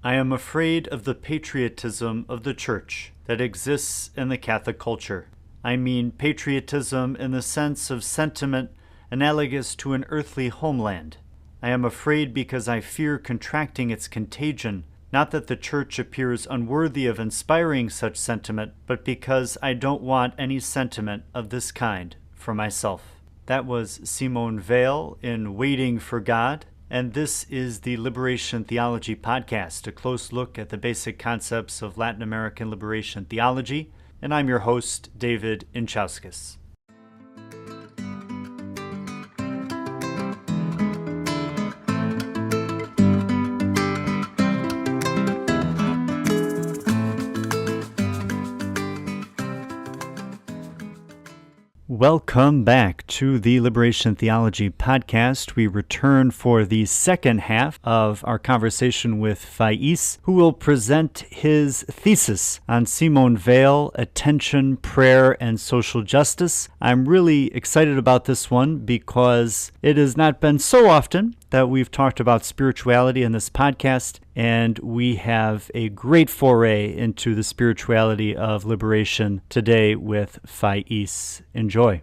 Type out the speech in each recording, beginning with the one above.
I am afraid of the patriotism of the Church that exists in the Catholic culture. I mean patriotism in the sense of sentiment analogous to an earthly homeland. I am afraid because I fear contracting its contagion, not that the Church appears unworthy of inspiring such sentiment, but because I don't want any sentiment of this kind for myself. That was Simone Weil in Waiting for God. And this is the Liberation Theology Podcast, a close look at the basic concepts of Latin American liberation theology. And I'm your host, David Inchauskas. Welcome back to the Liberation Theology Podcast. We return for the second half of our conversation with Faiz, who will present his thesis on Simone Weil, Attention, Prayer, and Social Justice. I'm really excited about this one because it has not been so often that we've talked about spirituality in this podcast, and we have a great foray into the spirituality of liberation today with Faiz. Enjoy.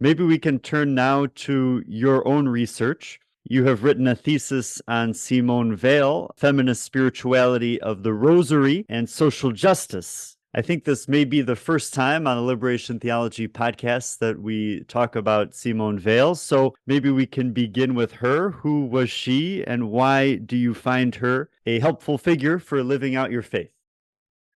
Maybe we can turn now to your own research. You have written a thesis on Simone Weil, Feminist Spirituality of the Rosary and Social Justice. I think this may be the first time on a Liberation Theology podcast that we talk about Simone Weil. So maybe we can begin with her. Who was she, and why do you find her a helpful figure for living out your faith?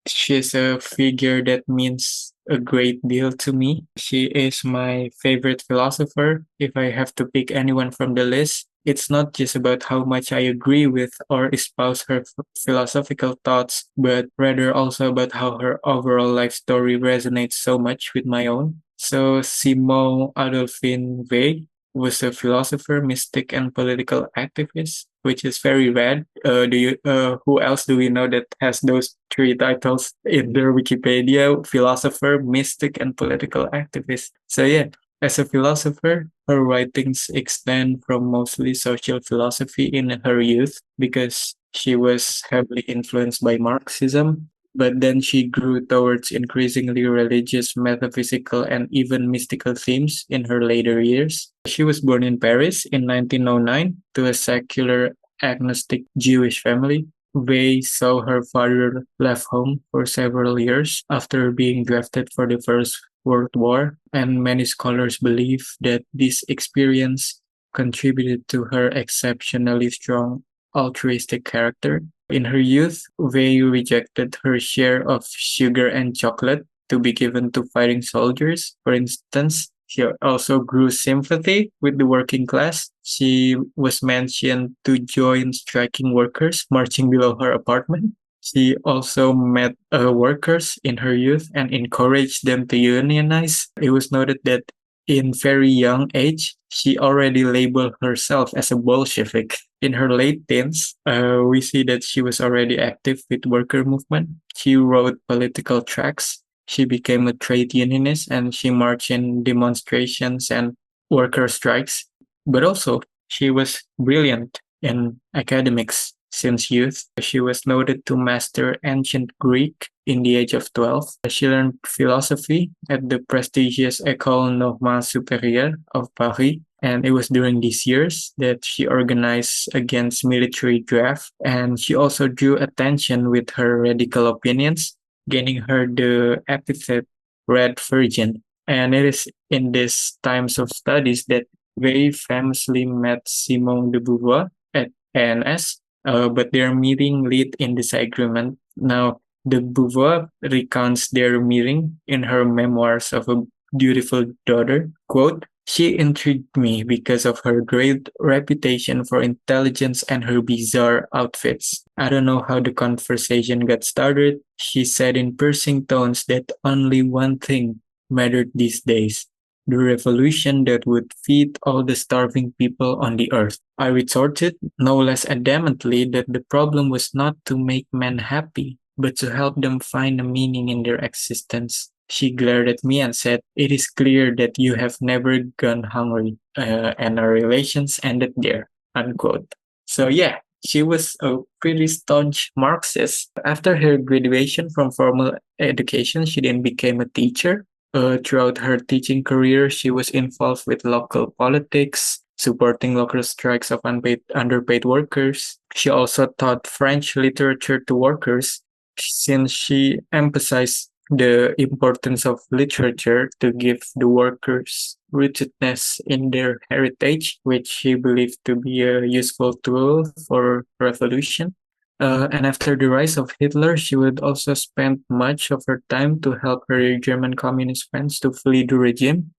She's a figure that means a great deal to me. She is my favorite philosopher. If I have to pick anyone from the list, it's not just about how much I agree with or espouse her philosophical thoughts, but rather also about how her overall life story resonates so much with my own. So Simone Adolphine Weil was a philosopher, mystic, and political activist, which is very rare. Who else do we know that has those three titles in their Wikipedia? Philosopher, mystic, and political activist. So yeah, as a philosopher, her writings extend from mostly social philosophy in her youth because she was heavily influenced by Marxism. But then she grew towards increasingly religious, metaphysical, and even mystical themes in her later years. She was born in Paris in 1909 to a secular agnostic Jewish family. Wei saw her father left home for several years after being drafted for the First World War, and many scholars believe that this experience contributed to her exceptionally strong altruistic character. In her youth, Wei rejected her share of sugar and chocolate to be given to fighting soldiers. For instance, she also grew sympathy with the working class. She was mentioned to join striking workers marching below her apartment. She also met workers in her youth and encouraged them to unionize. It was noted that in very young age, she already labeled herself as a Bolshevik. In her late teens, we see that she was already active with worker movement. She wrote political tracts. She became a trade unionist and she marched in demonstrations and worker strikes. But also, she was brilliant in academics since youth. She was noted to master ancient Greek in the age of 12. She learned philosophy at the prestigious École Normale Supérieure of Paris. And it was during these years that she organized against military draft. And she also drew attention with her radical opinions, gaining her the epithet Red Virgin. And it is in these times of studies that Wei famously met Simone de Beauvoir at ANS, but their meeting led in disagreement. Now, de Beauvoir recounts their meeting in her memoirs of a beautiful daughter. Quote, "She intrigued me because of her great reputation for intelligence and her bizarre outfits. I don't know how the conversation got started. She said in piercing tones that only one thing mattered these days: the revolution that would feed all the starving people on the earth. I retorted, no less adamantly, that the problem was not to make men happy, but to help them find a meaning in their existence. She glared at me and said, "It is clear that you have never gone hungry, and our relations ended there." Unquote. So yeah, she was a pretty staunch Marxist. After her graduation from formal education, she then became a teacher. Throughout her teaching career, she was involved with local politics, supporting local strikes of underpaid workers. She also taught French literature to workers, since she emphasized the importance of literature to give the workers rootedness in their heritage, which she believed to be a useful tool for revolution. And after the rise of Hitler, she would also spend much of her time to help her German communist friends to flee the regime.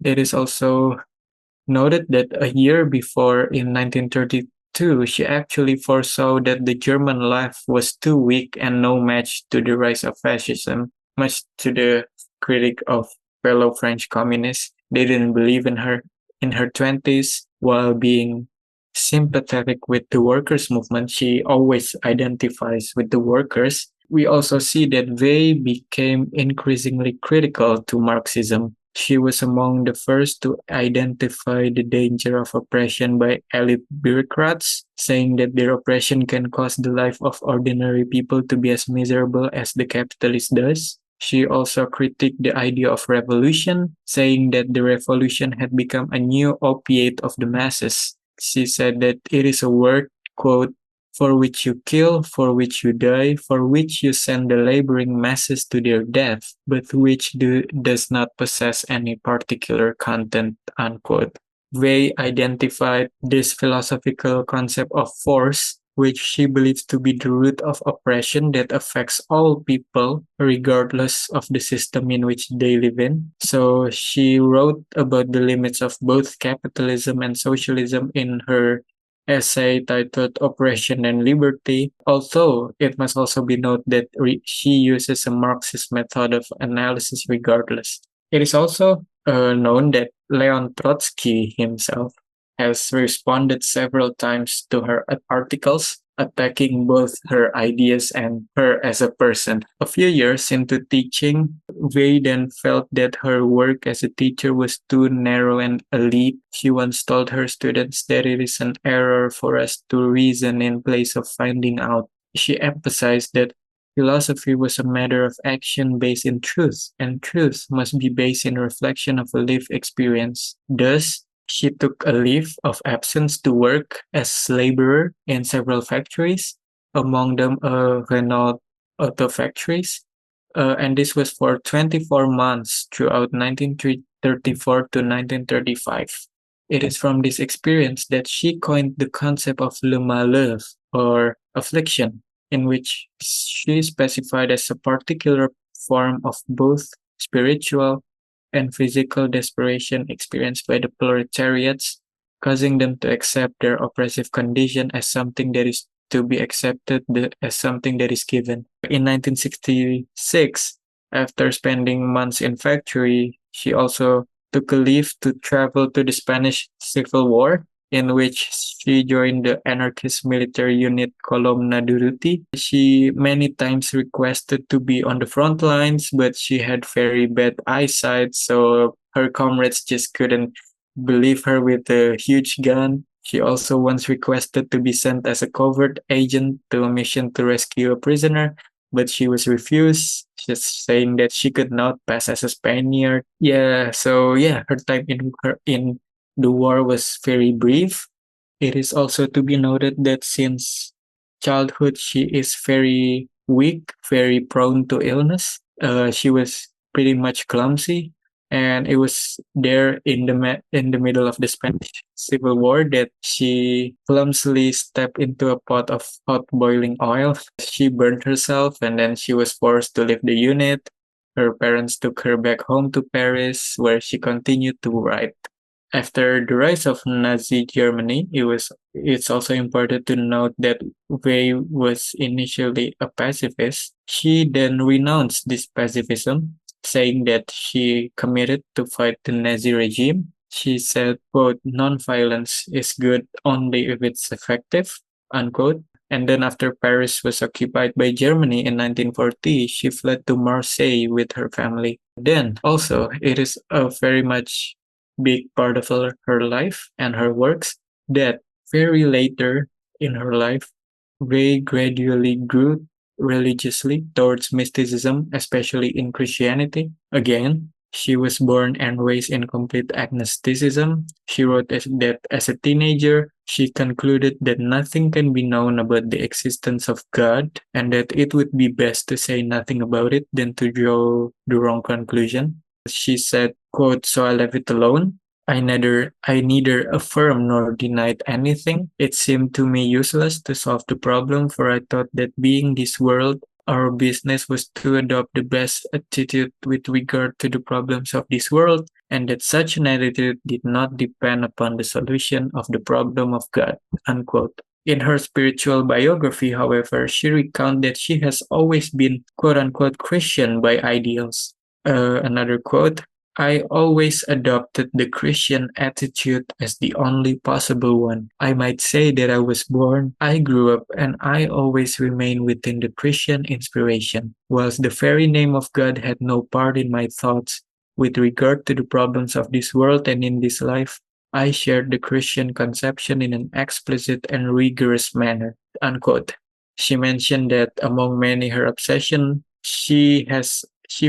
It is also noted that a year before, in 1932, she actually foresaw that the German left was too weak and no match to the rise of fascism, much to the critic of fellow French communists. They didn't believe in her. In her 20s, while being sympathetic with the workers' movement, she always identifies with the workers. We also see that they became increasingly critical to Marxism. She was among the first to identify the danger of oppression by elite bureaucrats, saying that their oppression can cause the life of ordinary people to be as miserable as the capitalist does. She also critiqued the idea of revolution, saying that the revolution had become a new opiate of the masses. She said that it is a word, quote, "for which you kill, for which you die, for which you send the laboring masses to their death, but which does not possess any particular content," unquote. They identified this philosophical concept of force, which she believes to be the root of oppression that affects all people, regardless of the system in which they live in. So she wrote about the limits of both capitalism and socialism in her essay titled Oppression and Liberty, although it must also be noted that she uses a Marxist method of analysis regardless. It is also known that Leon Trotsky himself has responded several times to her articles, attacking both her ideas and her as a person. A few years into teaching, Wei then felt that her work as a teacher was too narrow and elite. She once told her students that it is an error for us to reason in place of finding out. She emphasized that philosophy was a matter of action based in truth, and truth must be based in reflection of a lived experience. Thus, she took a leave of absence to work as laborer in several factories, among them Renault auto factories, and this was for 24 months throughout 1934 to 1935. It is from this experience that she coined the concept of le malheur, or affliction, in which she specified as a particular form of both spiritual and physical desperation experienced by the proletariats, causing them to accept their oppressive condition as something that is to be accepted, as something that is given. In 1966, after spending months in factory, she also took a leave to travel to the Spanish Civil War, in which she joined the anarchist military unit Columna Durruti. She many times requested to be on the front lines, but she had very bad eyesight, so her comrades just couldn't believe her with a huge gun. She also once requested to be sent as a covert agent to a mission to rescue a prisoner, but she was refused, just saying that she could not pass as a Spaniard. Her time in the war was very brief. It is also to be noted that since childhood she is very weak, very prone to illness. She was pretty much clumsy, and it was there in in the middle of the Spanish Civil War that she clumsily stepped into a pot of hot boiling oil. She burned herself, and then she was forced to leave the unit. Her parents took her back home to Paris, where she continued to write. After the rise of Nazi Germany, it's also important to note that Wei was initially a pacifist. She then renounced this pacifism, saying that she committed to fight the Nazi regime. She said, quote, "Nonviolence is good only if it's effective," unquote. And then after Paris was occupied by Germany in 1940, she fled to Marseille with her family. Then also, it is a very much big part of her life and her works that very later in her life, Ray gradually grew religiously towards mysticism, especially in Christianity. Again, she was born and raised in complete agnosticism. She wrote that as a teenager, she concluded that nothing can be known about the existence of God and that it would be best to say nothing about it than to draw the wrong conclusion. She said, quote, "So I left it alone. I neither affirmed nor denied anything. It seemed to me useless to solve the problem, for I thought that being this world, our business was to adopt the best attitude with regard to the problems of this world, and that such an attitude did not depend upon the solution of the problem of God." Unquote. In her spiritual biography, however, she recounts that she has always been quote unquote Christian by ideals. Another quote, "I always adopted the Christian attitude as the only possible one. I might say that I was born, I grew up, and I always remain within the Christian inspiration. Whilst the very name of God had no part in my thoughts with regard to the problems of this world and in this life, I shared the Christian conception in an explicit and rigorous manner." Unquote. She mentioned that among many her obsession, she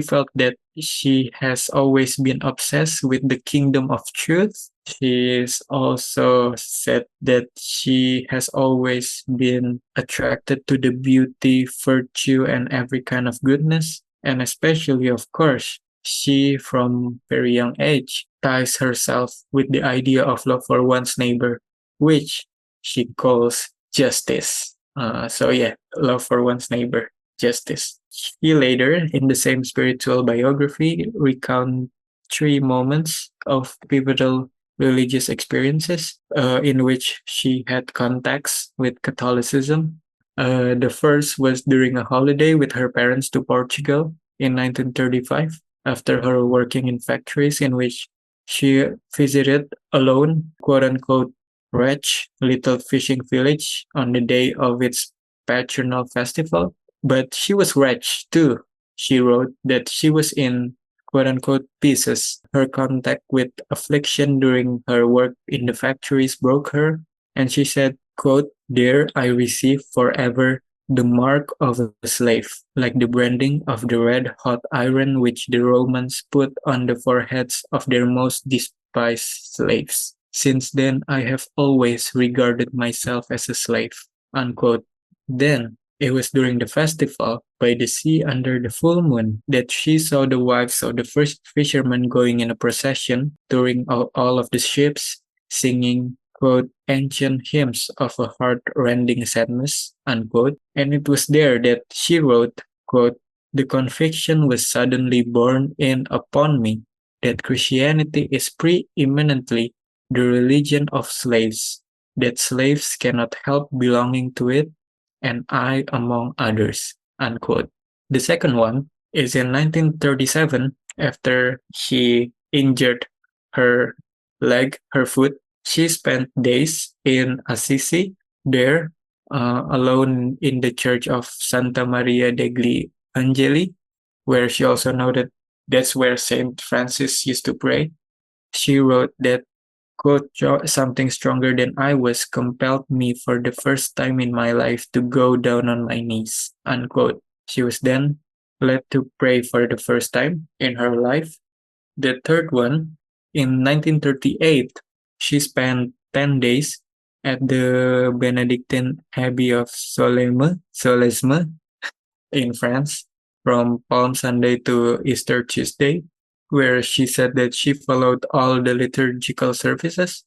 felt that she has always been obsessed with the kingdom of truth. She is also said that she has always been attracted to the beauty, virtue, and every kind of goodness. And especially, of course, she, from very young age, ties herself with the idea of love for one's neighbor, which she calls justice. Love for one's neighbor, justice. He later, in the same spiritual biography, recounts three moments of pivotal religious experiences in which she had contacts with Catholicism. The first was during a holiday with her parents to Portugal in 1935, after her working in factories in which she visited alone, quote unquote, wretch little fishing village on the day of its patronal festival. But she was wretched too. She wrote that she was in quote unquote pieces. Her contact with affliction during her work in the factories broke her, and she said, quote, "There I receive forever the mark of a slave, like the branding of the red hot iron which the Romans put on the foreheads of their most despised slaves. Since then I have always regarded myself as a slave." Unquote. Then it was during the festival by the sea under the full moon that she saw the wives of the first fishermen going in a procession, touring all of the ships, singing, quote, ancient hymns of a heart-rending sadness, unquote. And it was there that she wrote, quote, "The conviction was suddenly borne in upon me that Christianity is preeminently the religion of slaves, that slaves cannot help belonging to it, and I among others," unquote. The second one is in 1937, after she injured her leg, her foot. She spent days in Assisi, there, alone in the church of Santa Maria degli Angeli, where she also noted that's where Saint Francis used to pray. She wrote that, quote, "Something stronger than I was compelled me for the first time in my life to go down on my knees," unquote. She was then led to pray for the first time in her life. The third one, in 1938, she spent 10 days at the Benedictine Abbey of Solesmes in France, from Palm Sunday to Easter Tuesday, where she said that she followed all the liturgical services.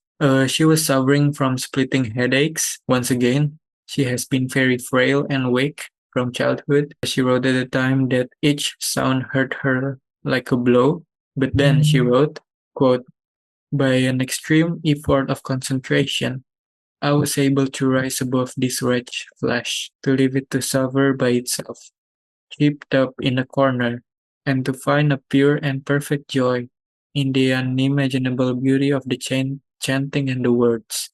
She was suffering from splitting headaches. Once again, she has been very frail and weak from childhood. She wrote at the time that each sound hurt her like a blow. But then she wrote, quote, "By an extreme effort of concentration, I was able to rise above this wretched flesh, to leave it to suffer by itself. Heaped up in a corner, and to find a pure and perfect joy in the unimaginable beauty of the chanting and the words.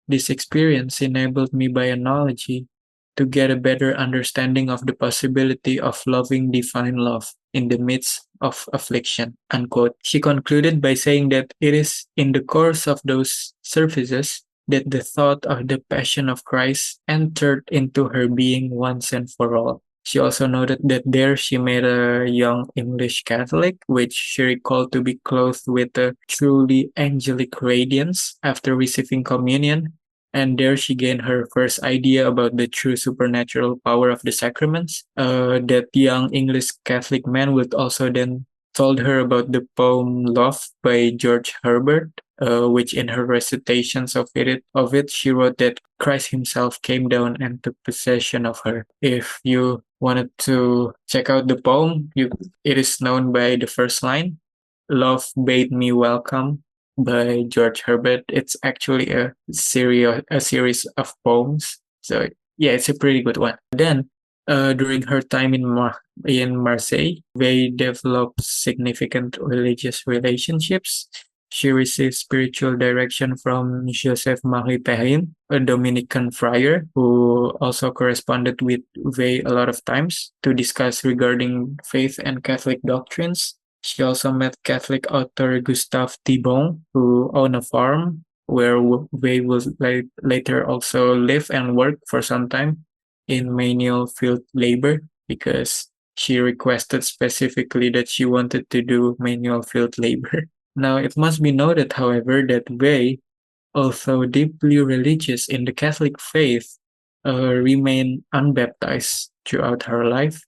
This experience enabled me by analogy to get a better understanding of the possibility of loving divine love in the midst of affliction. Unquote. She concluded by saying that it is in the course of those services that the thought of the passion of Christ entered into her being once and for all. She also noted that there she met a young English Catholic, which she recalled to be clothed with a truly angelic radiance after receiving communion, and there she gained her first idea about the true supernatural power of the sacraments. That young English Catholic man would also then told her about the poem Love by George Herbert, which in her recitations of it, she wrote that Christ himself came down and took possession of her. If you wanted to check out the poem, it is known by the first line, Love Bade Me Welcome by George Herbert. It's actually a series of poems. So yeah, it's a pretty good one. Then during her time in Marseille, they developed significant religious relationships. She received spiritual direction from Joseph Marie Perrin, a Dominican friar who also corresponded with Vey a lot of times to discuss regarding faith and Catholic doctrines. She also met Catholic author Gustave Thibon, who owned a farm where Vey would later also live and work for some time in manual field labor because she requested specifically that she wanted to do manual field labor. Now, it must be noted, however, that Wei, although deeply religious in the Catholic faith, remained unbaptized throughout her life.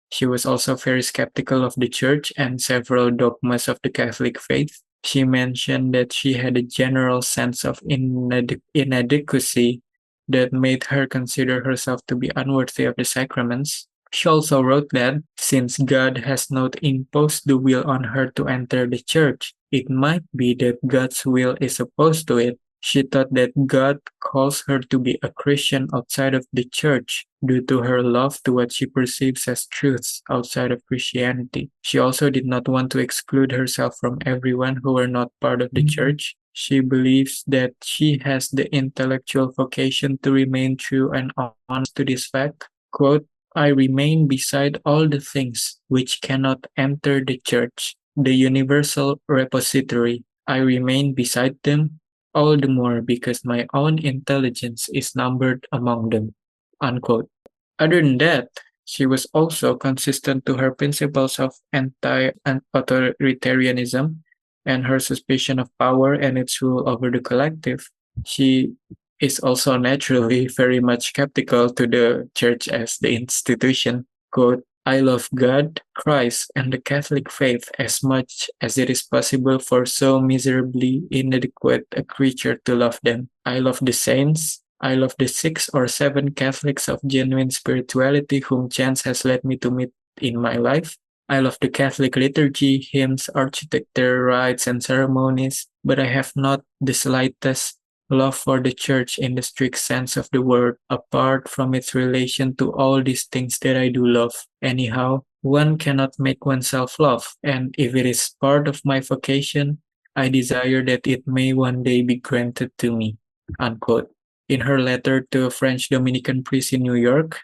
She was also very skeptical of the church and several dogmas of the Catholic faith. She mentioned that she had a general sense of inadequacy that made her consider herself to be unworthy of the sacraments. She also wrote that since God has not imposed the will on her to enter the church, it might be that God's will is opposed to it. She thought that God calls her to be a Christian outside of the church due to her love to what she perceives as truths outside of Christianity. She also did not want to exclude herself from everyone who were not part of the church. She believes that she has the intellectual vocation to remain true and honest to this fact. Quote, I remain beside all the things which cannot enter the church, the universal repository. I remain beside them all the more because my own intelligence is numbered among them. Unquote. Other than that, she was also consistent to her principles of anti-authoritarianism and her suspicion of power and its rule over the collective. She is also naturally very much skeptical to the church as the institution. Quote, I love God, Christ, and the Catholic faith as much as it is possible for so miserably inadequate a creature to love them. I love the saints. I love the 6 or 7 Catholics of genuine spirituality whom chance has led me to meet in my life. I love the Catholic liturgy, hymns, architecture, rites, and ceremonies, but I have not the slightest love for the church in the strict sense of the word, apart from its relation to all these things that I do love. Anyhow, one cannot make oneself love, and if it is part of my vocation, I desire that it may one day be granted to me. Unquote. In her letter to a French Dominican priest in New York,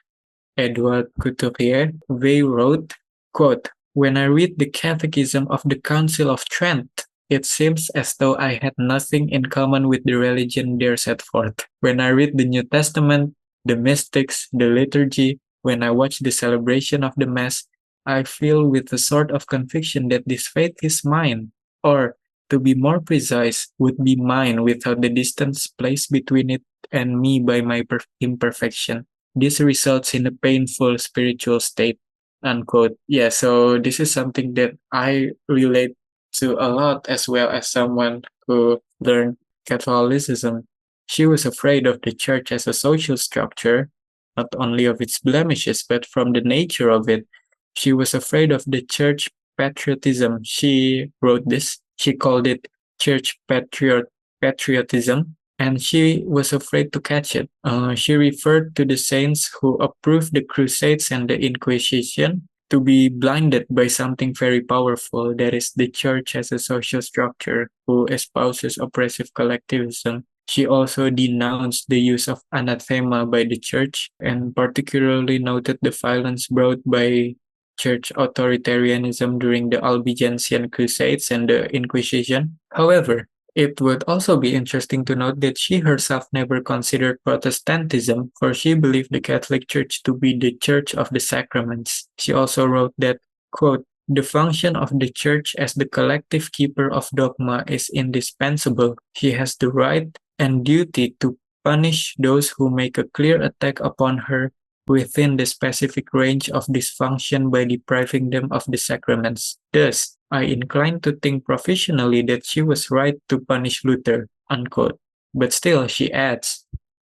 Edouard Couturier, they wrote, quote, when I read the Catechism of the Council of Trent, it seems as though I had nothing in common with the religion there set forth. When I read the New Testament, the mystics, the liturgy, when I watch the celebration of the Mass, I feel with a sort of conviction that this faith is mine, or, to be more precise, would be mine without the distance placed between it and me by my imperfection. This results in a painful spiritual state. Unquote. Yeah, so this is something that I relate to a lot as well as someone who learned Catholicism. She was afraid of the church as a social structure, not only of its blemishes, but from the nature of it. She was afraid of the church patriotism. She wrote this. She called it church patriotism, and she was afraid to catch it. She referred to the saints who approved the Crusades and the Inquisition to be blinded by something very powerful, that is the church as a social structure who espouses oppressive collectivism. She also denounced the use of anathema by the church and particularly noted the violence brought by church authoritarianism during the Albigensian Crusades and the Inquisition. However, it would also be interesting to note that she herself never considered Protestantism, for she believed the Catholic Church to be the church of the sacraments. She also wrote that, quote, the function of the church as the collective keeper of dogma is indispensable. She has the right and duty to punish those who make a clear attack upon her within the specific range of this function by depriving them of the sacraments. Thus, I incline to think professionally that she was right to punish Luther, unquote. But still, she adds,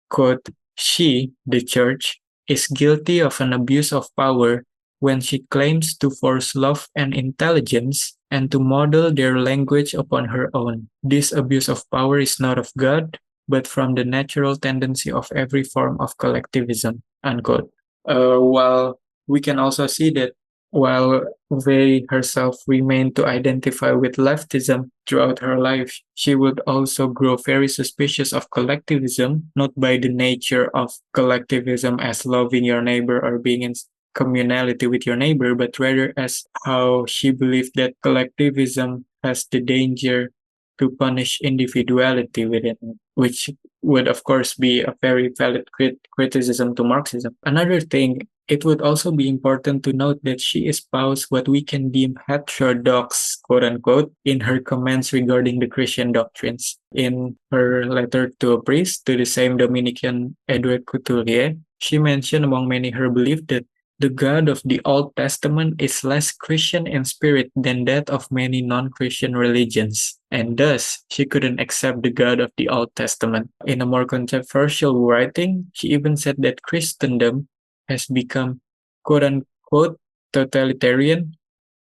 quote, she, the church, is guilty of an abuse of power when she claims to force love and intelligence and to model their language upon her own. This abuse of power is not of God, but from the natural tendency of every form of collectivism, unquote. While we can also see that while Wei herself remained to identify with leftism throughout her life, she would also grow very suspicious of collectivism, not by the nature of collectivism as loving your neighbor or being in communality with your neighbor, but rather as how she believed that collectivism has the danger to punish individuality within it, which would, of course, be a very valid criticism to Marxism. Another thing, it would also be important to note that she espoused what we can deem heterodox, quote unquote, in her comments regarding the Christian doctrines. In her letter to a priest, to the same Dominican Edouard Couturier, she mentioned among many her belief that the God of the Old Testament is less Christian in spirit than that of many non-Christian religions, and thus she couldn't accept the God of the Old Testament. In a more controversial writing, she even said that Christendom has become quote-unquote totalitarian,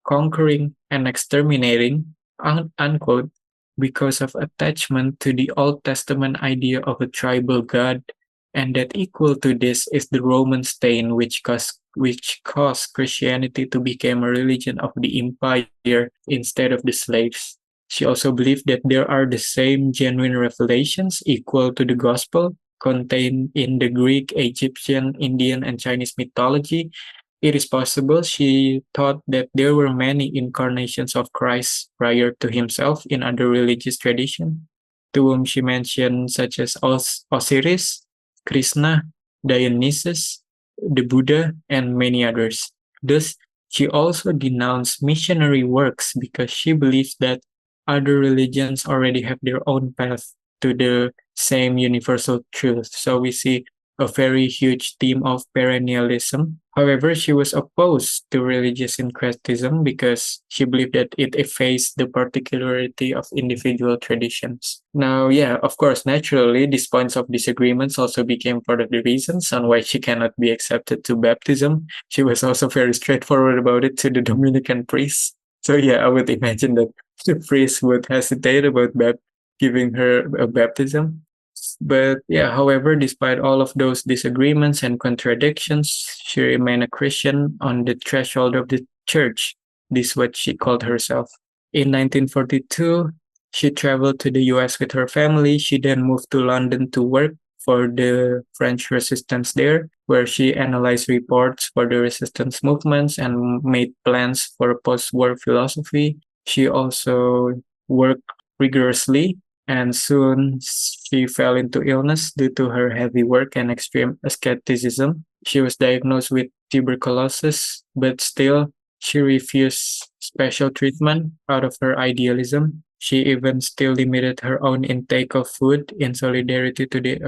conquering and exterminating, unquote, because of attachment to the Old Testament idea of a tribal God, and that equal to this is the Roman stain which caused Christianity to become a religion of the empire instead of the slaves. She also believed that there are the same genuine revelations equal to the gospel contained in the Greek, Egyptian, Indian, and Chinese mythology. It is possible she thought that there were many incarnations of Christ prior to himself in other religious traditions, to whom she mentioned such as Osiris, Krishna, Dionysus, the Buddha, and many others. Thus, she also denounced missionary works because she believes that other religions already have their own path to the same universal truth. So we see a very huge theme of perennialism. However, she was opposed to religious syncretism because she believed that it effaced the particularity of individual traditions. Now, yeah, of course, naturally, these points of disagreements also became part of the reasons on why she cannot be accepted to baptism. She was also very straightforward about it to the Dominican priests. So yeah, I would imagine that the priest would hesitate about giving her a baptism. But yeah, however, despite all of those disagreements and contradictions, she remained a Christian on the threshold of the church. This is what she called herself. In 1942, she traveled to the US with her family. She then moved to London to work for the French resistance there, where she analyzed reports for the resistance movements and made plans for post-war philosophy. She also worked rigorously, and soon she fell into illness due to her heavy work and extreme asceticism. She was diagnosed with tuberculosis, but still she refused special treatment out of her idealism. She even still limited her own intake of food in solidarity to the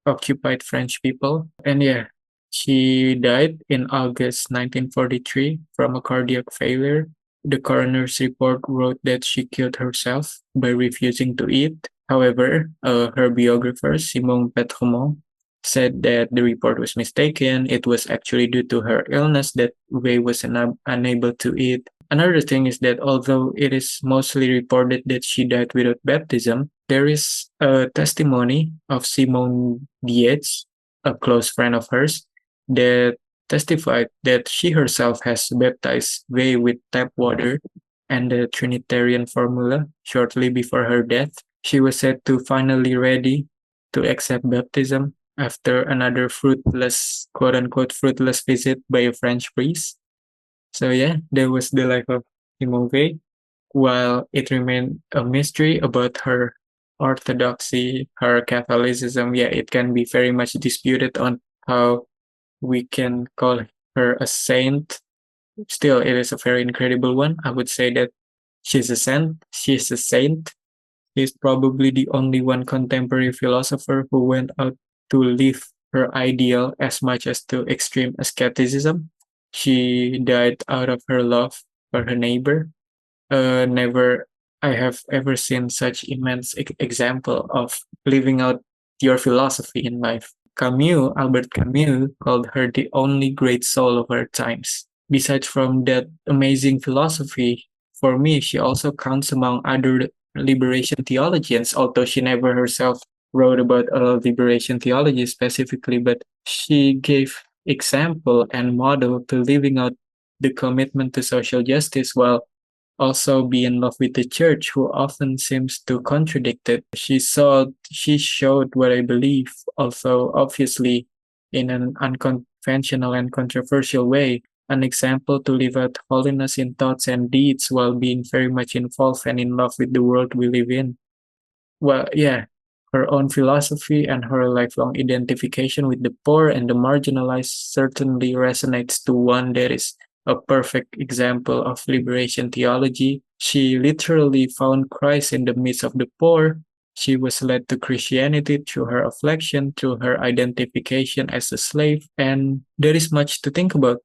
occupied French people. And yeah, she died in August 1943 from a cardiac failure. The coroner's report wrote that she killed herself by refusing to eat. However, her biographer, Simone Weil, said that the report was mistaken. It was actually due to her illness that Wei was unable to eat. Another thing is that although it is mostly reported that she died without baptism, there is a testimony of Simone Dietz, a close friend of hers, that testified that she herself has baptized Wei with tap water and the Trinitarian formula shortly before her death. She was said to finally ready to accept baptism after another fruitless, quote unquote, fruitless visit by a French priest. So yeah, that was the life of Simone Weil. While it remained a mystery about her orthodoxy, her Catholicism, yeah, it can be very much disputed on how we can call her a saint. Still, it is a very incredible one. I would say that she's a saint. She's a saint. She's probably the only one contemporary philosopher who went out to live her ideal as much as to extreme asceticism. She died out of her love for her neighbor. Never I have ever seen such immense example of living out your philosophy in life. Albert Camus, called her the only great soul of her times. Besides from that amazing philosophy, for me, she also counts among other liberation theologians, although she never herself wrote about liberation theology specifically, but she gave example and model to living out the commitment to social justice while also be in love with the church, who often seems to contradict it. She showed what I believe, although obviously in an unconventional and controversial way, an example to live out holiness in thoughts and deeds while being very much involved and in love with the world we live in. Well, yeah, her own philosophy and her lifelong identification with the poor and the marginalized certainly resonates to one that is a perfect example of liberation theology. She literally found Christ in the midst of the poor. She was led to Christianity through her affliction, through her identification as a slave, and there is much to think about.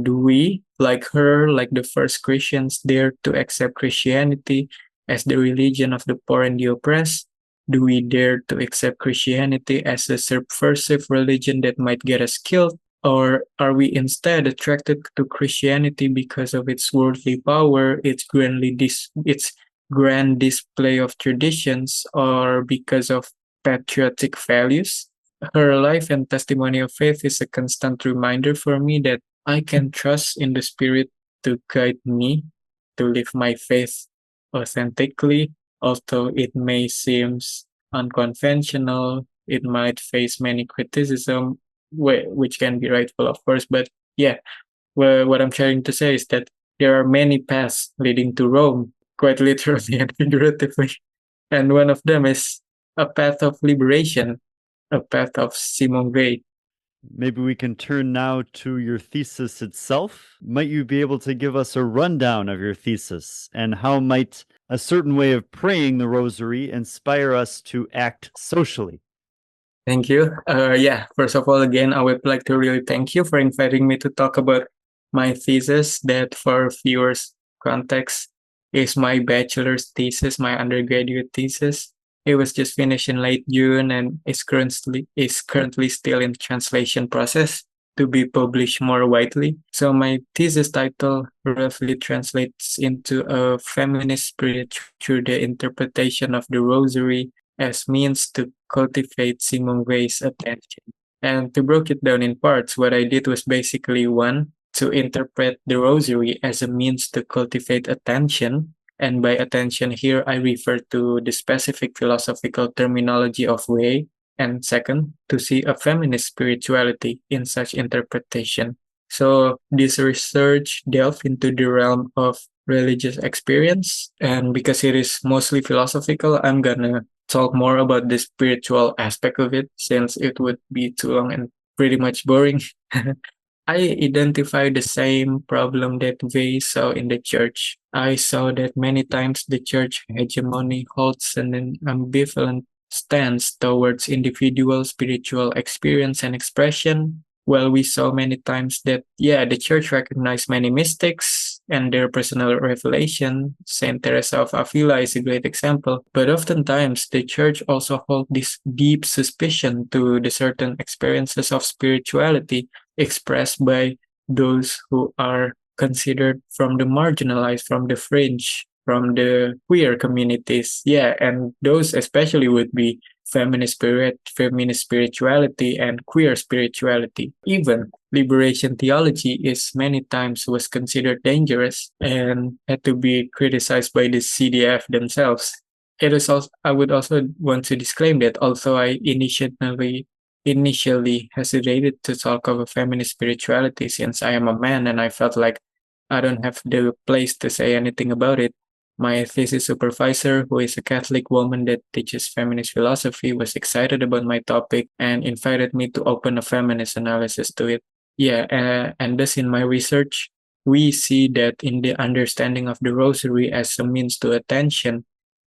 Do we, like her, like the first Christians, dare to accept Christianity as the religion of the poor and the oppressed? Do we dare to accept Christianity as a subversive religion that might get us killed? Or are we instead attracted to Christianity because of its worldly power, its grand display of traditions, or because of patriotic values? Her life and testimony of faith is a constant reminder for me that I can trust in the Spirit to guide me to live my faith authentically, although it may seem unconventional, it might face many criticism, which can be rightful, of course. But yeah, what I'm trying to say is that there are many paths leading to Rome, quite literally and figuratively. And one of them is a path of liberation, a path of Simone Weil. Maybe we can turn now to your thesis itself. Might you be able to give us a rundown of your thesis, and how might a certain way of praying the rosary inspire us to act socially? Thank you. Yeah, first of all, again, I would like to really thank you for inviting me to talk about my thesis that, for viewers' context, is my bachelor's thesis, my undergraduate thesis. It was just finished in late June and is currently still in translation process to be published more widely. So my thesis title roughly translates into a feminist spirit through the interpretation of the rosary as means to cultivate Simone Weil's attention. And to break it down in parts, what I did was basically one, to interpret the rosary as a means to cultivate attention. And by attention here, I refer to the specific philosophical terminology of Weil. And second, to see a feminist spirituality in such interpretation. So this research delved into the realm of religious experience. And because it is mostly philosophical, I'm gonna talk more about the spiritual aspect of it since it would be too long and pretty much boring. I identified the same problem that they saw in the church. I saw that many times the church hegemony holds an ambivalent stance towards individual spiritual experience and expression. Well, we saw many times that, yeah, the church recognized many mystics and their personal revelation. Saint Teresa of Avila is a great example. But oftentimes, the church also holds this deep suspicion to the certain experiences of spirituality expressed by those who are considered from the marginalized, from the fringe, from the queer communities. Yeah, and those especially would be feminist spirituality and queer spirituality. Even liberation theology is many times was considered dangerous and had to be criticized by the CDF themselves. It is also, I would also want to disclaim that although I initially hesitated to talk of a feminist spirituality since I am a man and I felt like I don't have the place to say anything about it. My thesis supervisor, who is a Catholic woman that teaches feminist philosophy, was excited about my topic and invited me to open a feminist analysis to it. Yeah, and thus in my research, we see that in the understanding of the rosary as a means to attention,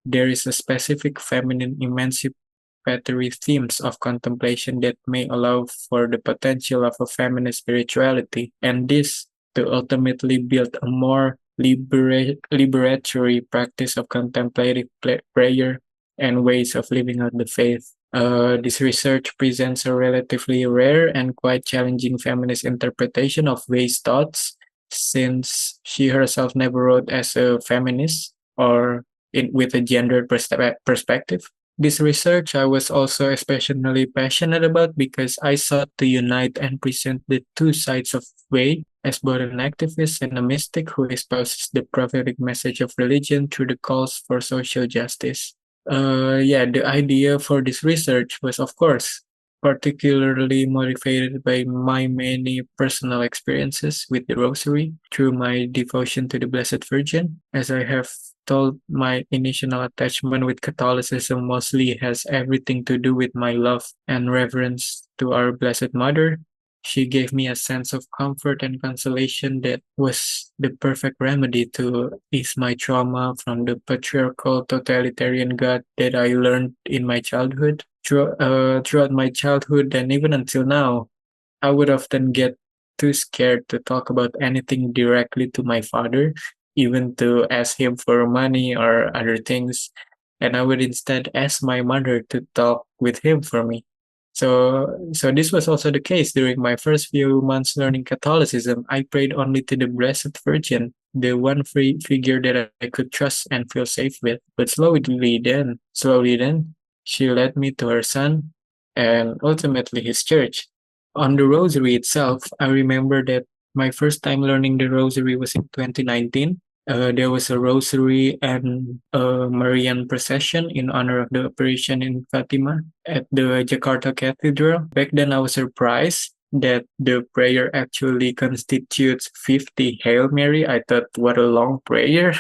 there is a specific feminine emancipatory themes of contemplation that may allow for the potential of a feminist spirituality, and this to ultimately build a more liberatory practice of contemplative prayer and ways of living out the faith. This research presents a relatively rare and quite challenging feminist interpretation of Wei's thoughts, since she herself never wrote as a feminist or with a gendered perspective. This research I was also especially passionate about because I sought to unite and present the two sides of Wei as both an activist and a mystic who espouses the prophetic message of religion through the calls for social justice. The idea for this research was, of course, particularly motivated by my many personal experiences with the Rosary through my devotion to the Blessed Virgin. As I have told, my initial attachment with Catholicism mostly has everything to do with my love and reverence to our Blessed Mother. She gave me a sense of comfort and consolation that was the perfect remedy to ease my trauma from the patriarchal totalitarian God that I learned in my childhood. Throughout my childhood and even until now, I would often get too scared to talk about anything directly to my father, even to ask him for money or other things. And I would instead ask my mother to talk with him for me. So this was also the case during my first few months learning Catholicism. I prayed only to the Blessed Virgin, the one free figure that I could trust and feel safe with. But slowly then, she led me to her son and ultimately his church. On the rosary itself, I remember that my first time learning the rosary was in 2019. There was a rosary and a Marian procession in honor of the apparition in Fatima at the Jakarta Cathedral. Back then, I was surprised that the prayer actually constitutes 50 Hail Mary. I thought, what a long prayer.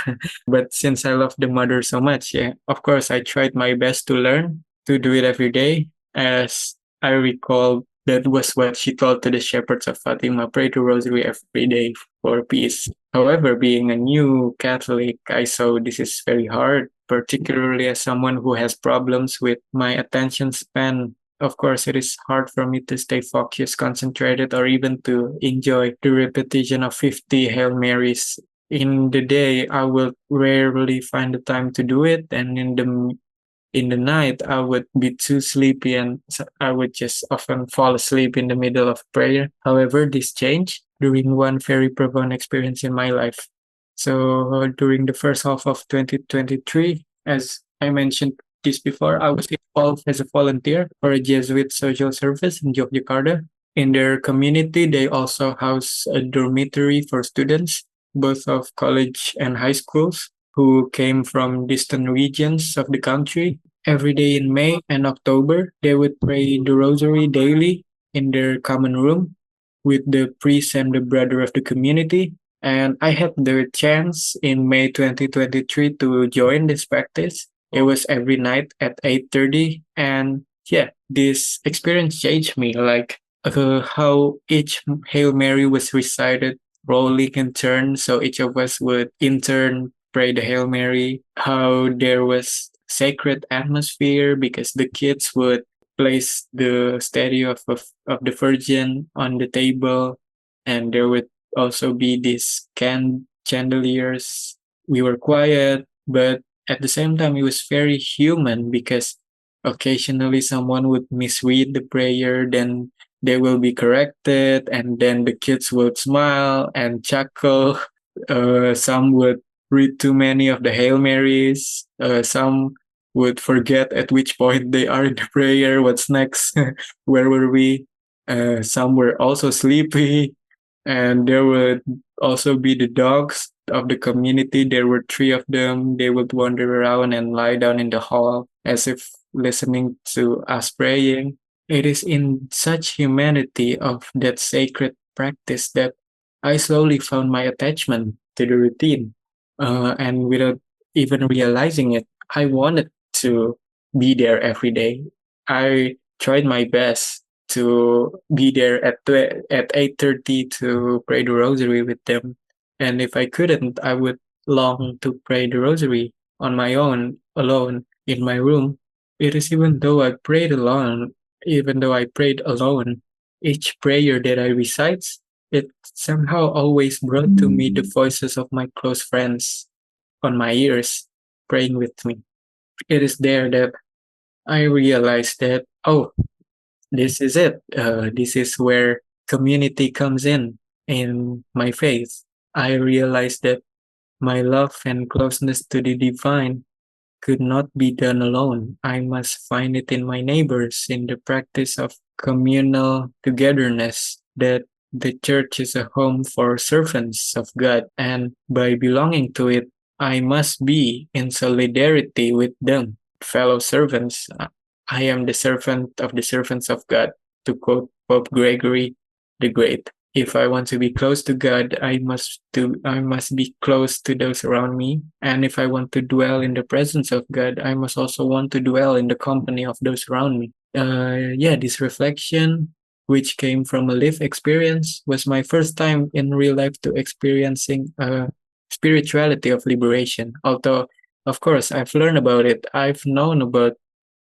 But since I love the mother so much, yeah, of course, I tried my best to learn to do it every day. As I recall, that was what she told to the shepherds of Fatima, pray the rosary every day for peace. However, being a new Catholic, I saw this is very hard, particularly as someone who has problems with my attention span. Of course, it is hard for me to stay focused, concentrated, or even to enjoy the repetition of 50 Hail Marys. In the day, I will rarely find the time to do it, and in the night, I would be too sleepy and I would just often fall asleep in the middle of prayer. However, this changed during one very profound experience in my life. So during the first half of 2023, as I mentioned this before, I was involved as a volunteer for a Jesuit social service in Yogyakarta. In their community, they also house a dormitory for students, both of college and high schools, who came from distant regions of the country. Every day in May and October, they would pray the rosary daily in their common room with the priest and the brother of the community. And I had the chance in May 2023 to join this practice. It was every night at 8:30, and yeah, this experience changed me, like how each Hail Mary was recited rolling in turn. So each of us would in turn pray the Hail Mary, how there was sacred atmosphere because the kids would place the statue of the Virgin on the table, and there would also be these chandeliers. We were quiet, but at the same time, it was very human because occasionally someone would misread the prayer, then they will be corrected, and then the kids would smile and chuckle. Some would read too many of the Hail Marys. Some would forget at which point they are in the prayer, what's next, where were we. Some were also sleepy, and there would also be the dogs of the community. There were three of them. They would wander around and lie down in the hall as if listening to us praying. It is in such humanity of that sacred practice that I slowly found my attachment to the routine. And without even realizing it, I wanted to be there every day. I tried my best to be there at 8:30 to pray the rosary with them. And if I couldn't, I would long to pray the rosary on my own, alone in my room. It is even though I prayed alone, each prayer that I recite, it somehow always brought to me the voices of my close friends on my ears praying with me. It is there that I realized that, oh, this is it. This is where community comes in my faith. I realized that my love and closeness to the divine could not be done alone. I must find it in my neighbors, in the practice of communal togetherness, that the church is a home for servants of God, and by belonging to it, I must be in solidarity with them, fellow servants. I am the servant of the servants of God, to quote Pope Gregory the Great. If I want to be close to God, I must be close to those around me. And if I want to dwell in the presence of God, I must also want to dwell in the company of those around me. This reflection, which came from a lived experience, was my first time in real life to experiencing spirituality of liberation. Although, of course, I've learned about it. I've known about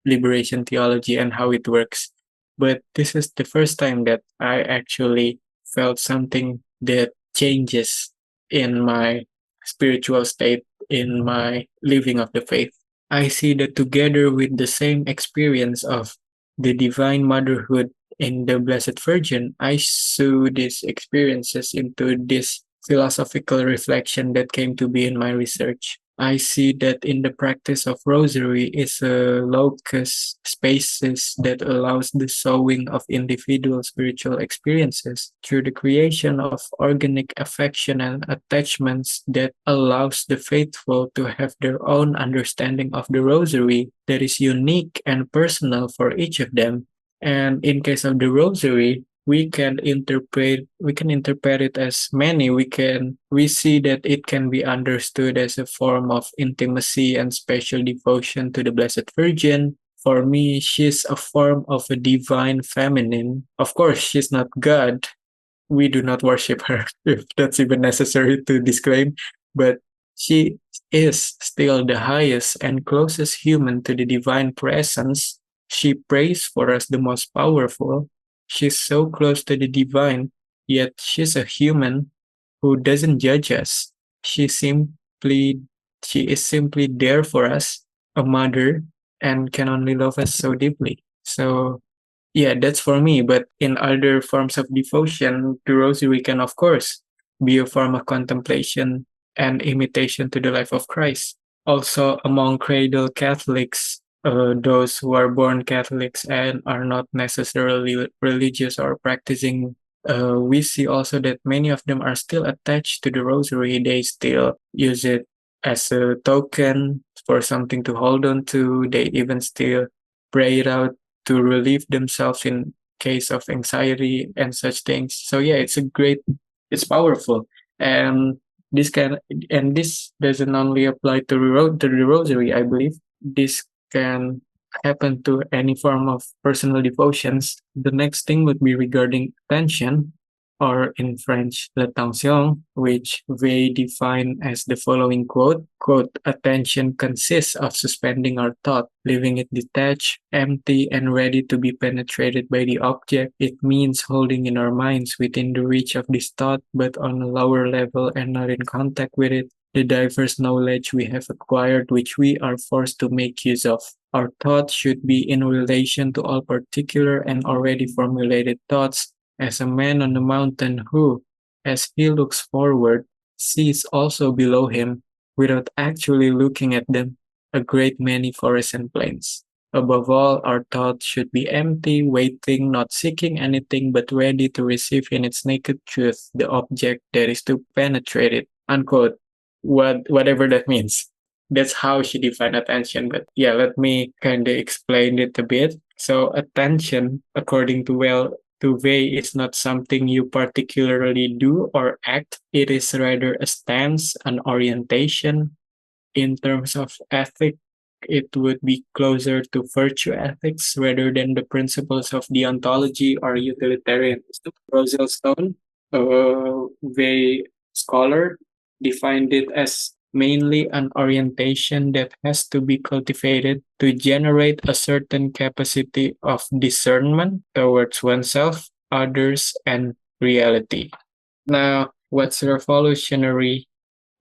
liberation theology and how it works. But this is the first time that I actually felt something that changes in my spiritual state, in my living of the faith. I see that together with the same experience of the divine motherhood in the Blessed Virgin, I saw these experiences into this philosophical reflection that came to be in my research. I see that in the practice of rosary is a locus spaces that allows the sowing of individual spiritual experiences through the creation of organic affection and attachments that allows the faithful to have their own understanding of the rosary that is unique and personal for each of them. And in case of the rosary, we can interpret it as many. We see that it can be understood as a form of intimacy and special devotion to the Blessed Virgin. For me, she's a form of a divine feminine. Of course, she's not God. We do not worship her, if that's even necessary to disclaim, but she is still the highest and closest human to the divine presence. She prays for us the most powerful. She's so close to the divine, yet she's a human who doesn't judge us. She simply she is simply there for us, a mother, and can only love us so deeply. So yeah, that's for me. But in other forms of devotion, the rosary can, of course, be a form of contemplation and imitation to the life of Christ. Also, among cradle Catholics, those who are born Catholics and are not necessarily religious or practicing, we see also that many of them are still attached to the rosary. They still use it as a token for something to hold on to. They even still pray it out to relieve themselves in case of anxiety and such things. So yeah, it's powerful, and this can and this doesn't only apply to the rosary. I believe this can happen to any form of personal devotions. The next thing would be regarding attention, or in French, l'attention, which they define as the following quote, attention consists of suspending our thought, leaving it detached, empty, and ready to be penetrated by the object. It means holding in our minds within the reach of this thought, but on a lower level and not in contact with it, the diverse knowledge we have acquired, which we are forced to make use of. Our thoughts should be in relation to all particular and already formulated thoughts, as a man on the mountain who, as he looks forward, sees also below him without actually looking at them. a great many forests and plains. Above all, our thoughts should be empty, waiting, not seeking anything, but ready to receive in its naked truth the object that is to penetrate it. Unquote. Whatever that means. That's how she defined attention. But yeah, let me kind of explain it a bit. So attention, according to Weil, is not something you particularly do or act. It is rather a stance, an orientation. In terms of ethic, it would be closer to virtue ethics rather than the principles of deontology or utilitarianism. Rosal Stone, a Weil scholar, defined it as mainly an orientation that has to be cultivated to generate a certain capacity of discernment towards oneself, others, and reality. Now, what's revolutionary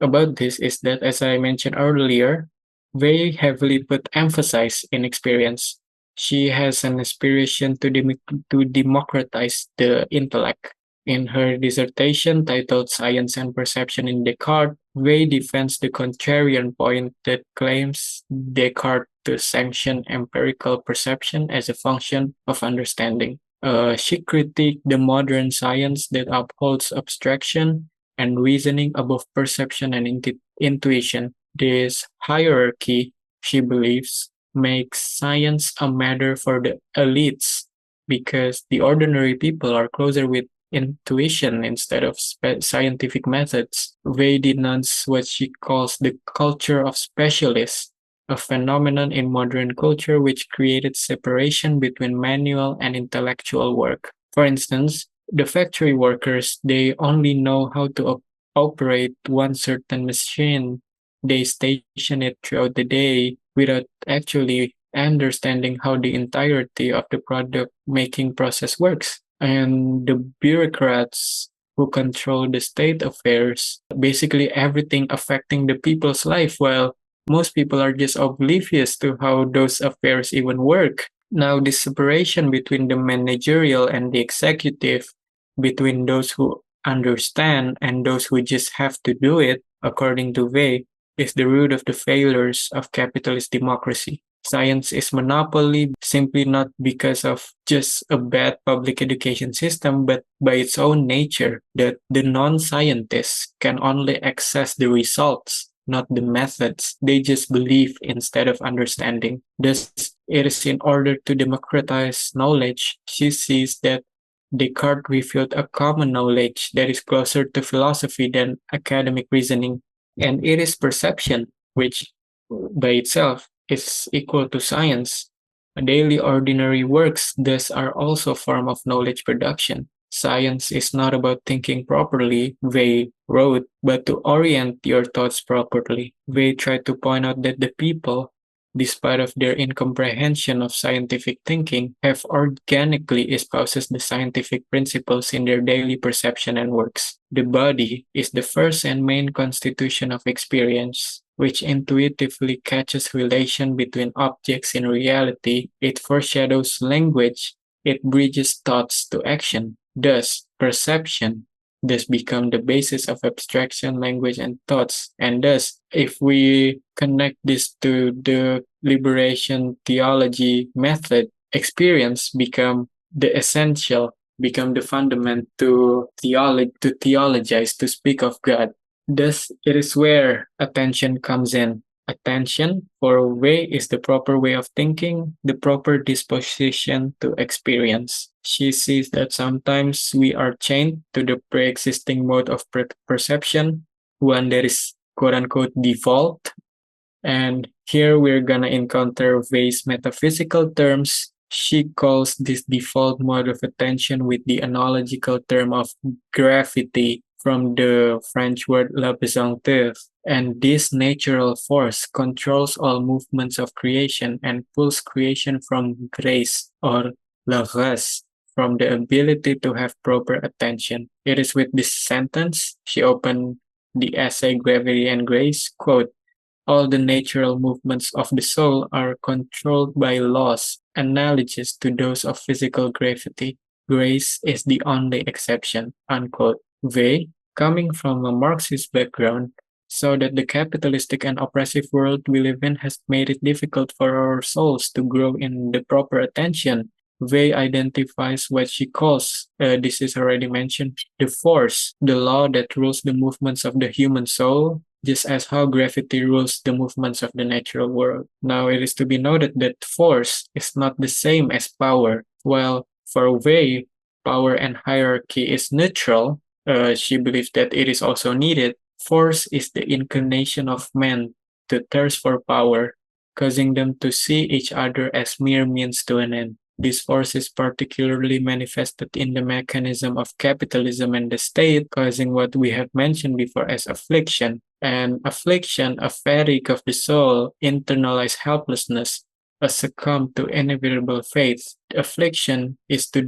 about this is that, as I mentioned earlier, very heavily put emphasis in experience. She has an aspiration to democratize the intellect. In her dissertation titled Science and Perception in Descartes, Weil defends the contrarian point that claims Descartes to sanction empirical perception as a function of understanding. She critiqued the modern science that upholds abstraction and reasoning above perception and intuition. This hierarchy, she believes, makes science a matter for the elites because the ordinary people are closer with intuition instead of scientific methods. Weil denounces what she calls the culture of specialists, a phenomenon in modern culture which created separation between manual and intellectual work. For instance, the factory workers, they only know how to operate one certain machine. They station it throughout the day without actually understanding how the entirety of the product making process works. And the bureaucrats who control the state affairs, basically everything affecting the people's life, while most people are just oblivious to how those affairs even work. Now, the separation between the managerial and the executive, between those who understand and those who just have to do it, according to Weil, is the root of the failures of capitalist democracy. Science is monopoly simply not because of just a bad public education system, but by its own nature, that the non-scientists can only access the results, not the methods. They just believe instead of understanding. Thus, it is in order to democratize knowledge, she sees that Descartes revealed a common knowledge that is closer to philosophy than academic reasoning, and it is perception, which by itself is equal to science. Daily ordinary works thus are also a form of knowledge production. Science is not about thinking properly, Weil wrote, but to orient your thoughts properly. Weil tried to point out that the people, despite of their incomprehension of scientific thinking, have organically espouses the scientific principles in their daily perception and works. The body is the first and main constitution of experience, which intuitively catches relation between objects in reality. It foreshadows language. It bridges thoughts to action. Thus, perception thus become the basis of abstraction, language, and thoughts. And thus, if we connect this to the liberation theology method, experience become the essential, become the fundament to theologize, to speak of God. Thus, it is where attention comes in. Attention for Weil is the proper way of thinking, the proper disposition to experience. She sees that sometimes we are chained to the pre-existing mode of perception, one that is quote unquote default. And here we're gonna encounter Weil's metaphysical terms. She calls this default mode of attention with the analogical term of gravity from the French word la pesanteur. And this natural force controls all movements of creation and pulls creation from grace or la grâce, from the ability to have proper attention. It is with this sentence she opened the essay Gravity and Grace, quote, all the natural movements of the soul are controlled by laws analogous to those of physical gravity. Grace is the only exception, unquote. Weil, coming from a Marxist background, so that the capitalistic and oppressive world we live in has made it difficult for our souls to grow in the proper attention. Wei identifies what she calls, this is already mentioned, the force, the law that rules the movements of the human soul, just as how gravity rules the movements of the natural world. Now, it is to be noted that force is not the same as power. While for Wei, power and hierarchy is neutral, she believes that it is also needed. Force is the inclination of men to thirst for power, causing them to see each other as mere means to an end. This force is particularly manifested in the mechanism of capitalism and the state, causing what we have mentioned before as affliction. And affliction, a fatigue of the soul, internalized helplessness, a succumb to inevitable fate. Affliction is to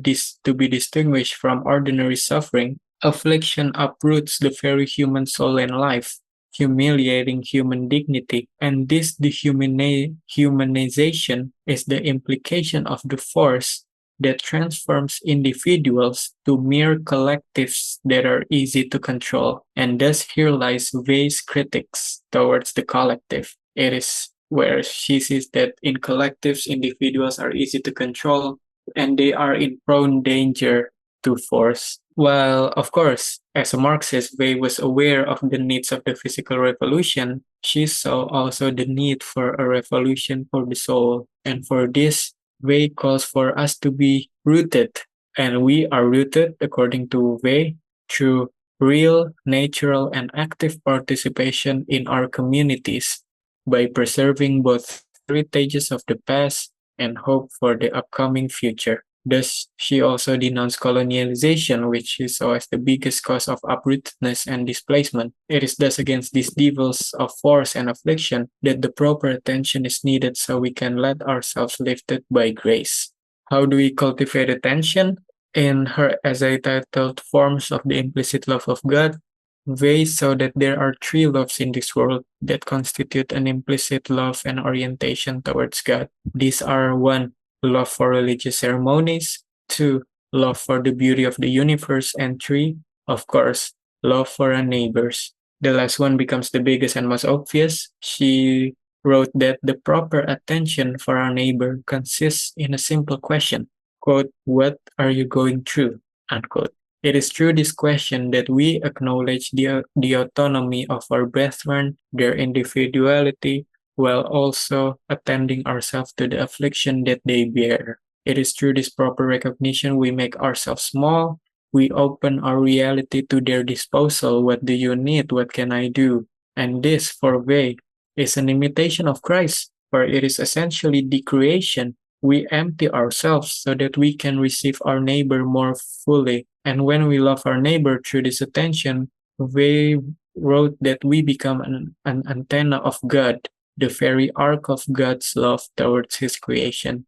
be distinguished from ordinary suffering. Affliction uproots the very human soul and life, humiliating human dignity, and this dehumanization is the implication of the force that transforms individuals to mere collectives that are easy to control. And thus here lies Wei's critics towards the collective. It is where she sees that in collectives, individuals are easy to control and they are in prone danger to force. While, of course, as a Marxist, Wei was aware of the needs of the physical revolution, she saw also the need for a revolution for the soul. And for this, Wei calls for us to be rooted. And we are rooted, according to Wei, through real, natural, and active participation in our communities by preserving both heritages of the past and hope for the upcoming future. Thus, she also denounced colonialization, which she saw as the biggest cause of uprootedness and displacement. It is thus against these devils of force and affliction that the proper attention is needed so we can let ourselves lifted by grace. How do we cultivate attention? In her essay titled Forms of the Implicit Love of God, Wei saw that there are three loves in this world that constitute an implicit love and orientation towards God. These are 1. Love for religious ceremonies, 2. Love for the beauty of the universe, and 3. Of course, love for our neighbors. The last one becomes the biggest and most obvious. She wrote that the proper attention for our neighbor consists in a simple question, quote, "What are you going through?" unquote. It is through this question that we acknowledge the autonomy of our brethren, their individuality, while also attending ourselves to the affliction that they bear. It is through this proper recognition we make ourselves small, we open our reality to their disposal. What do you need? What can I do? And this, for Wei, is an imitation of Christ, for it is essentially the creation. We empty ourselves so that we can receive our neighbor more fully. And when we love our neighbor through this attention, Wei wrote that we become an antenna of God, the very arc of God's love towards his creation.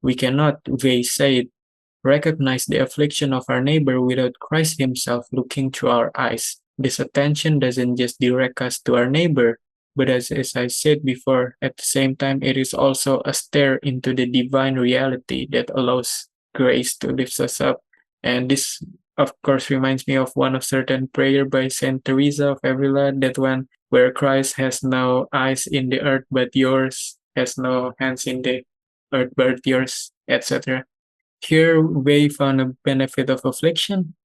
We cannot, Wei said, recognize the affliction of our neighbor without Christ himself looking through our eyes. This attention doesn't just direct us to our neighbor, but as I said before, at the same time, it is also a stare into the divine reality that allows grace to lift us up. And this, of course, reminds me of one of certain prayer by Saint Teresa of Avila, that one where Christ has no eyes in the earth but yours, has no hands in the earth but yours, etc. Here we found a benefit of affliction.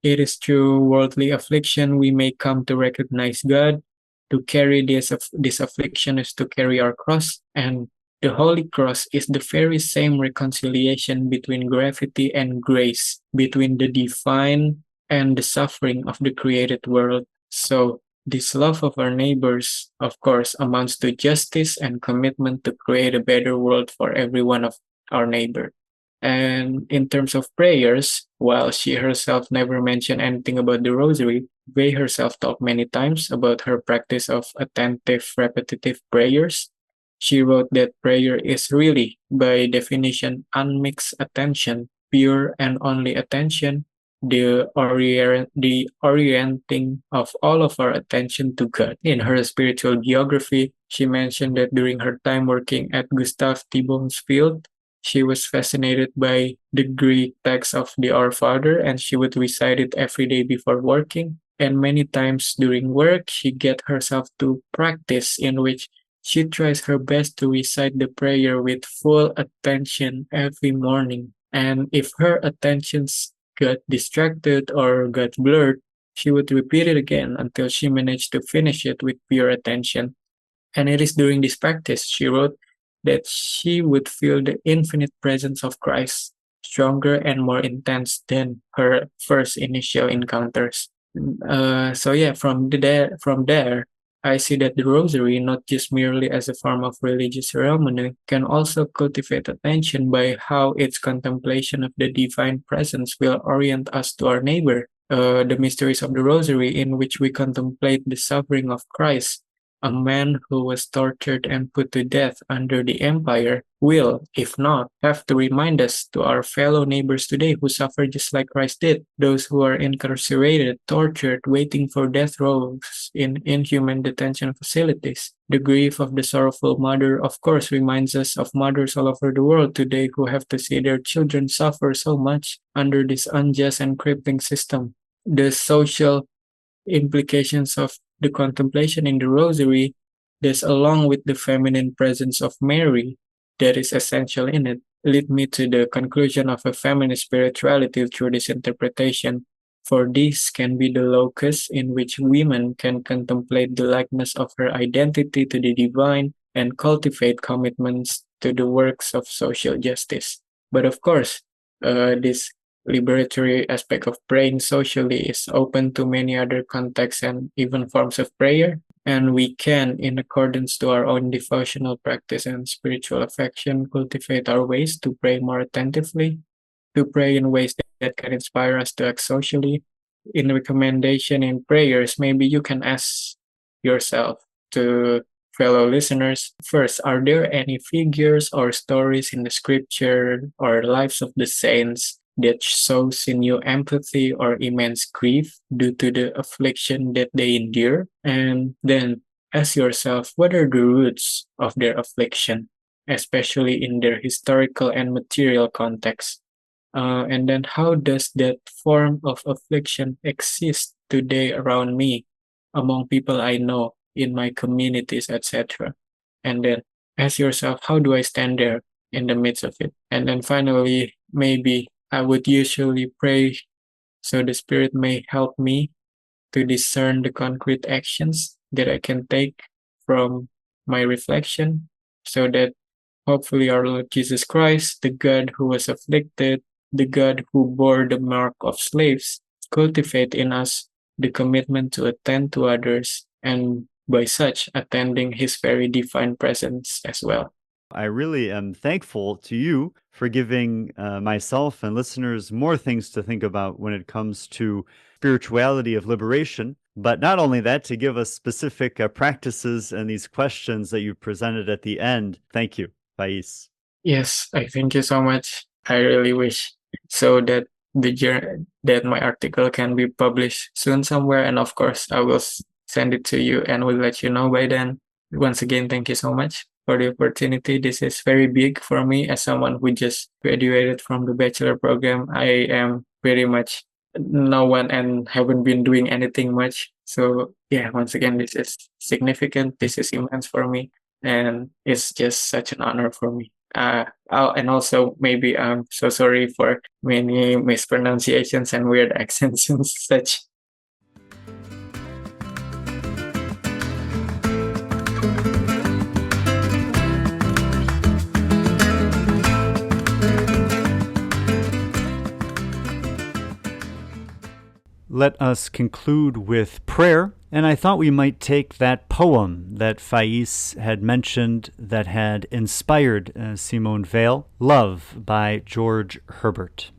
It is through worldly affliction we may come to recognize God. To carry this affliction is to carry our cross, and the Holy Cross is the very same reconciliation between gravity and grace, between the divine and the suffering of the created world. So, this love of our neighbors, of course, amounts to justice and commitment to create a better world for every one of our neighbor. And in terms of prayers, while she herself never mentioned anything about the rosary, Wei herself talked many times about her practice of attentive, repetitive prayers. She wrote that prayer is really, by definition, unmixed attention, pure and only attention, the orienting of all of our attention to God. In her spiritual biography, she mentioned that during her time working at Gustav Thiebaum's field, she was fascinated by the Greek text of the Our Father, and she would recite it every day before working. And many times during work, she get herself to practice in which she tries her best to recite the prayer with full attention every morning. And if her attentions got distracted or got blurred, she would repeat it again until she managed to finish it with pure attention. And it is during this practice, she wrote, that she would feel the infinite presence of Christ stronger and more intense than her first initial encounters. So yeah, from there, I see that the rosary, not just merely as a form of religious ceremony, can also cultivate attention by how its contemplation of the divine presence will orient us to our neighbor. The mysteries of the rosary, in which we contemplate the suffering of Christ, a man who was tortured and put to death under the empire, will, if not, have to remind us to our fellow neighbors today who suffer just like Christ did, those who are incarcerated, tortured, waiting for death rows in inhuman detention facilities. The grief of the sorrowful mother, of course, reminds us of mothers all over the world today who have to see their children suffer so much under this unjust and crippling system. The social implications of the contemplation in the rosary, this along with the feminine presence of Mary that is essential in it, lead me to the conclusion of a feminist spirituality through this interpretation. For this can be the locus in which women can contemplate the likeness of her identity to the divine and cultivate commitments to the works of social justice. But of course, this liberatory aspect of praying socially is open to many other contexts and even forms of prayer. And we can, in accordance to our own devotional practice and spiritual affection, cultivate our ways to pray more attentively, to pray in ways that can inspire us to act socially. In recommendation in prayers, maybe you can ask yourself to fellow listeners, first, are there any figures or stories in the scripture or lives of the saints that shows in you empathy or immense grief due to the affliction that they endure? And then ask yourself, what are the roots of their affliction, especially in their historical and material context? And then how does that form of affliction exist today around me, among people I know, in my communities, etc.? And then ask yourself, how do I stand there in the midst of it? And then finally, maybe I would usually pray so the Spirit may help me to discern the concrete actions that I can take from my reflection, so that hopefully our Lord Jesus Christ, the God who was afflicted, the God who bore the mark of slaves, cultivate in us the commitment to attend to others, and by such attending His very divine presence as well. I really am thankful to you for giving myself and listeners more things to think about when it comes to spirituality of liberation. But not only that, to give us specific practices and these questions that you presented at the end. Thank you, Faiz. Yes, I thank you so much. I really wish so that that my article can be published soon somewhere, and of course I will send it to you and will let you know by then. Once again, thank you so much for the opportunity. This is very big for me as someone who just graduated from the bachelor program. I am very much no one and haven't been doing anything much. So yeah, once again, this is significant. This is immense for me, and it's just such an honor for me. And also maybe I'm so sorry for many mispronunciations and weird accents and such. Let us conclude with prayer. And I thought we might take that poem that Faiz had mentioned that had inspired Simone Weil, Love by George Herbert.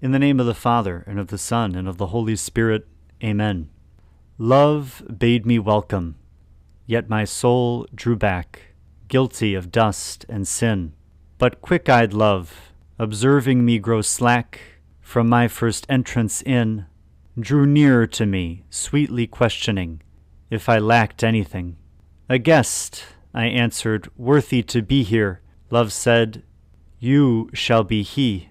In the name of the Father, and of the Son, and of the Holy Spirit, Amen. Love bade me welcome, yet my soul drew back, guilty of dust and sin. But quick-eyed love, observing me grow slack from my first entrance in, drew nearer to me, sweetly questioning if I lacked anything. A guest, I answered, worthy to be here. Love said, you shall be he.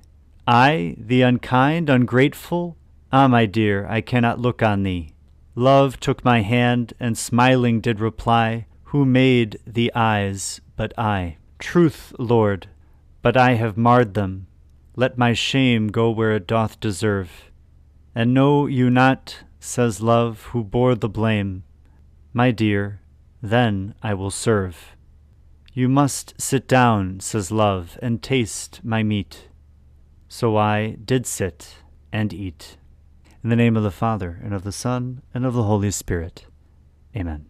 I, the unkind, ungrateful? Ah, my dear, I cannot look on thee. Love took my hand, and smiling did reply, Who made the eyes but I? Truth, Lord, but I have marred them. Let my shame go where it doth deserve. And know you not, says Love, who bore the blame? My dear, then I will serve. You must sit down, says Love, and taste my meat. So I did sit and eat. In the name of the Father, and of the Son, and of the Holy Spirit. Amen.